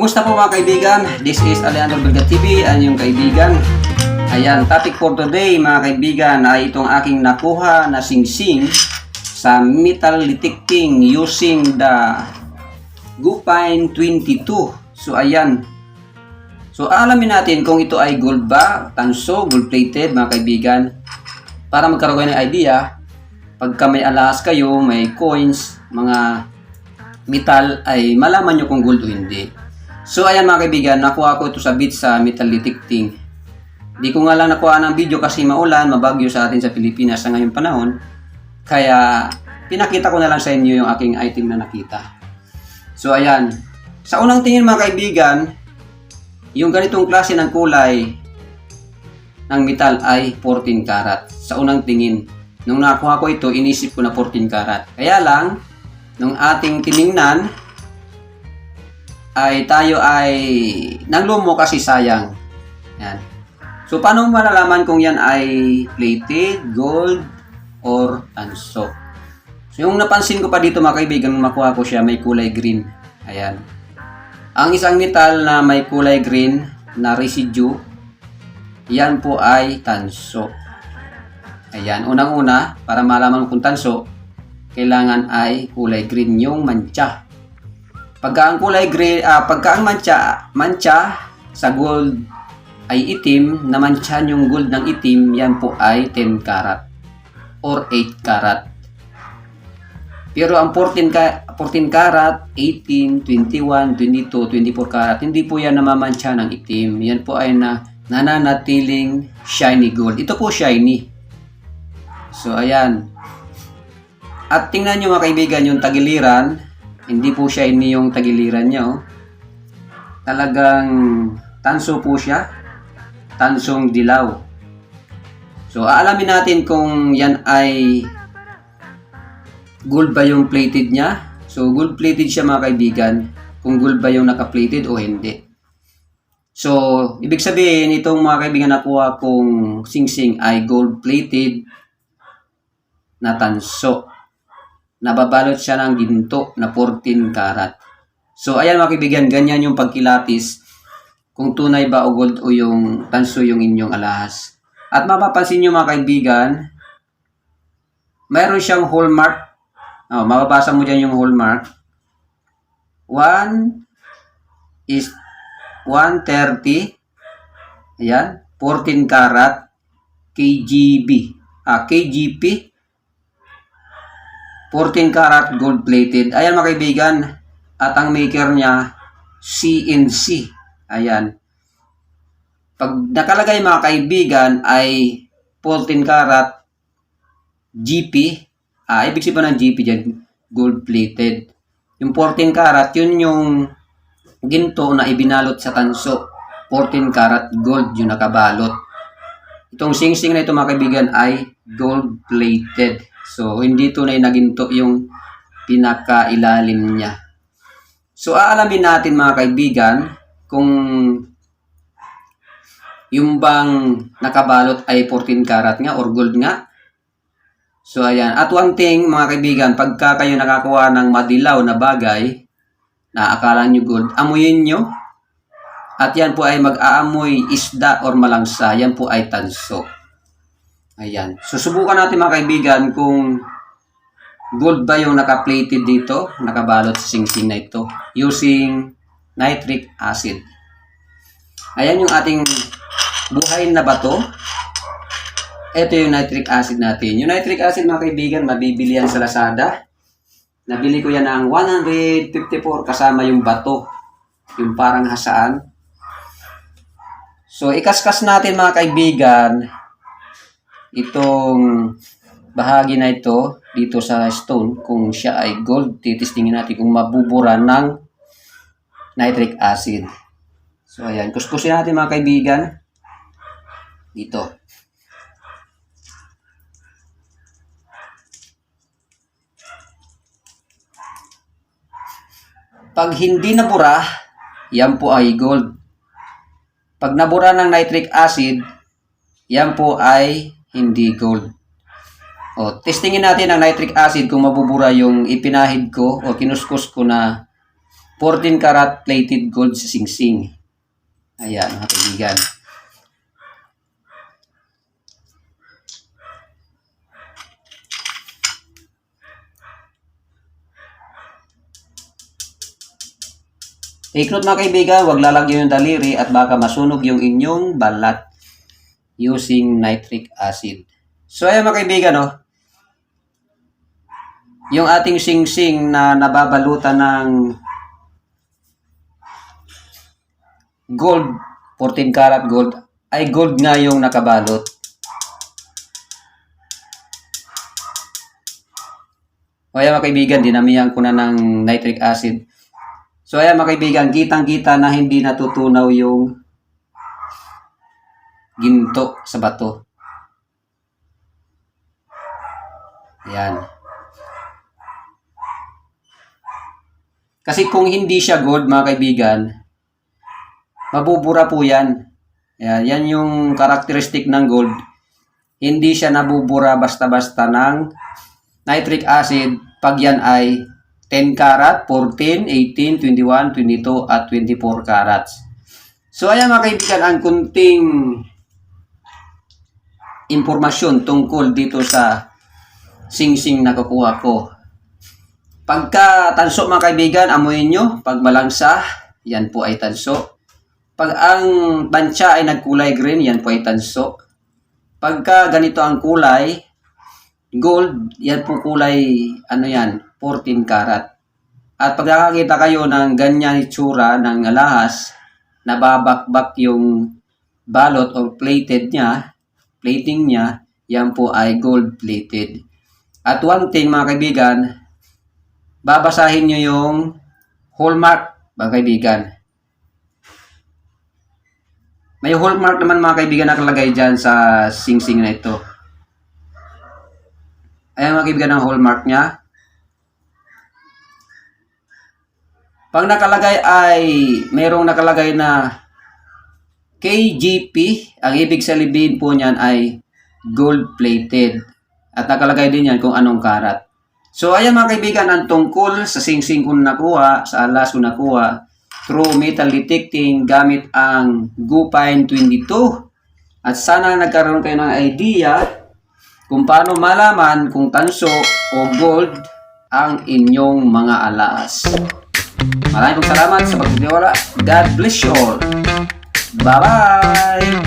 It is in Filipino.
Kumusta po mga kaibigan? This is Alejandro Belga TV, ang yung kaibigan. Ayan, topic for today mga kaibigan ay itong aking nakuha na singsing sa metal detecting using the Gupine 22. So ayan. So alamin natin kung ito ay gold ba, tanso, gold plated mga kaibigan. Para magkaroon kayo ng idea, pagka may alahas kayo, may coins, mga metal, ay malaman nyo kung gold o hindi. So ayan mga kaibigan, nakuha ko ito sa beach sa metal detecting. Di ko nga lang nakuha ng video kasi maulan, mabagyo sa atin sa Pilipinas sa ngayong panahon. Kaya pinakita ko na lang sa inyo yung aking item na nakita. So ayan, sa unang tingin mga kaibigan, yung ganitong klase ng kulay ng metal ay 14 karat. Sa unang tingin, nung nakuha ko ito, inisip ko na 14 karat. Kaya lang, nung ating tiningnan, ay tayo ay nanglumo kasi sayang. Yan. So, paano malalaman kung yan ay plated, gold, or tanso? So, yung napansin ko pa dito mga kaibigan, makuha ko siya, may kulay green. Ayan. Ang isang metal na may kulay green na residue, yan po ay tanso. Ayan. Unang-una, para malaman kung tanso, kailangan ay kulay green yung mancha. Pagka ang kulay green, pagka ang mancha sa gold ay itim, na manchahan yung gold ng itim, yan po ay 10 karat or 8 karat. Pero ang 14 karat, 18, 21, 22, 24 karat, hindi po yan namamansya ng itim. Yan po ay nananatiling shiny gold. Ito po shiny. So ayan. At tingnan nyo mga kaibigan yung tagiliran. Hindi po siya yung tagiliran niya. Oh. Talagang tanso po siya. Tansong dilaw. So, aalamin natin kung yan ay gold ba yung plated niya. So, gold plated siya mga kaibigan. Kung gold ba yung naka-plated o hindi. So, ibig sabihin, itong mga kaibigan nakuha kong singsing ay gold plated na tanso. Nababalot siya ng ginto na 14 karat. So, ayan mga kaibigan, ganyan yung pagkilatis kung tunay ba o gold o yung tanso yung inyong alahas. At mapapansin nyo mga kaibigan, mayroon siyang hallmark. Mababasa mo dyan yung hallmark. 1 is 130. Ayan, 14 karat KGB. KGP. 14 karat gold plated. Ayan mga kaibigan. At ang maker niya, CNC. Ayan. Pag nakalagay mga kaibigan ay 14 karat GP. Ibig sabihin ng GP dyan, gold plated. Yung 14 karat, yun yung ginto na ibinalot sa tanso. 14 karat gold yung nakabalot. Itong singsing na ito mga kaibigan ay gold plated. So, hindi tunay na ginto yung pinakailalim niya. So, aalamin natin mga kaibigan kung yung bang nakabalot ay 14 karat nga or gold nga. So, ayan. At one thing mga kaibigan, pagka kayo nakakuha ng madilaw na bagay na akala nyo gold, amuyin nyo. At yan po ay mag-aamoy isda or malangsa. Yan po ay tanso. Ayan. So, subukan natin mga kaibigan kung gold ba yung naka-plated dito, nakabalot sa singsing na ito, using nitric acid. Ayan yung ating buhay na bato. Ito yung nitric acid natin. Yung nitric acid mga kaibigan, mabibili yan sa Lazada. Nabili ko yan ng 154 kasama yung bato. Yung parang hasaan. So, ikaskas natin mga kaibigan itong bahagi na ito dito sa stone. Kung siya ay gold, titistingin natin kung mabubura ng nitric acid. So ayan, kuskusin natin mga kaibigan dito. Pag hindi nabura, yan po ay gold. Pag nabura ng nitric acid, yan po ay hindi gold. Testingin natin ang nitric acid kung mabubura yung ipinahid ko o kinuskus ko na 14 karat plated gold sa singsing. Ayan, mga kaibigan. Take note mga kaibigan, huwag lalagyan yung daliri at baka masunog yung inyong balat using nitric acid. So ayan mga kaibigan, yung ating singsing na nababalutan ng gold, 14 karat gold, ay gold nga yung nakabalot. O ayan mga kaibigan, dinamihan ko na ng nitric acid. So ayan mga kaibigan, kitang-kita na hindi natutunaw yung ginto sa bato. Ayan. Kasi kung hindi siya gold mga kaibigan, mabubura po yan. Ayan, yan yung karakteristik ng gold. Hindi siya nabubura basta-basta ng nitric acid pag yan ay 10 karat, 14, 18, 21, 22, at 24 carats. So ayan mga kaibigan, ang kunting impormasyon tungkol dito sa singsing na kukuha ko. Pagka tanso mga kaibigan, amuyin nyo. Pag malangsa, yan po ay tanso. Pag ang tansya ay nagkulay green, yan po ay tanso. Pagka ganito ang kulay, gold, yan po kulay, 14 karat. At pag nakakita kayo ng ganyan itsura ng alahas, nababakbak yung balot o plating niya, yan po ay gold plated. At one thing mga kaibigan, babasahin nyo yung hallmark mga kaibigan. May hallmark naman mga kaibigan nakalagay dyan sa singsing na ito. Ayan mga kaibigan ang hallmark niya. Pag nakalagay ay mayroong nakalagay na KGP, ang ibig sabihin po niyan ay gold plated. At nakalagay din yan kung anong karat. So ayan mga kaibigan, ang tungkol sa singsing ko nakuha, sa alas ko nakuha, through metal detecting gamit ang Gupine 22. At sana nagkaroon kayo ng idea kung paano malaman kung tanso o gold ang inyong mga alas. Maraming salamat sa pagtitiwala. God bless you all. Bye-bye!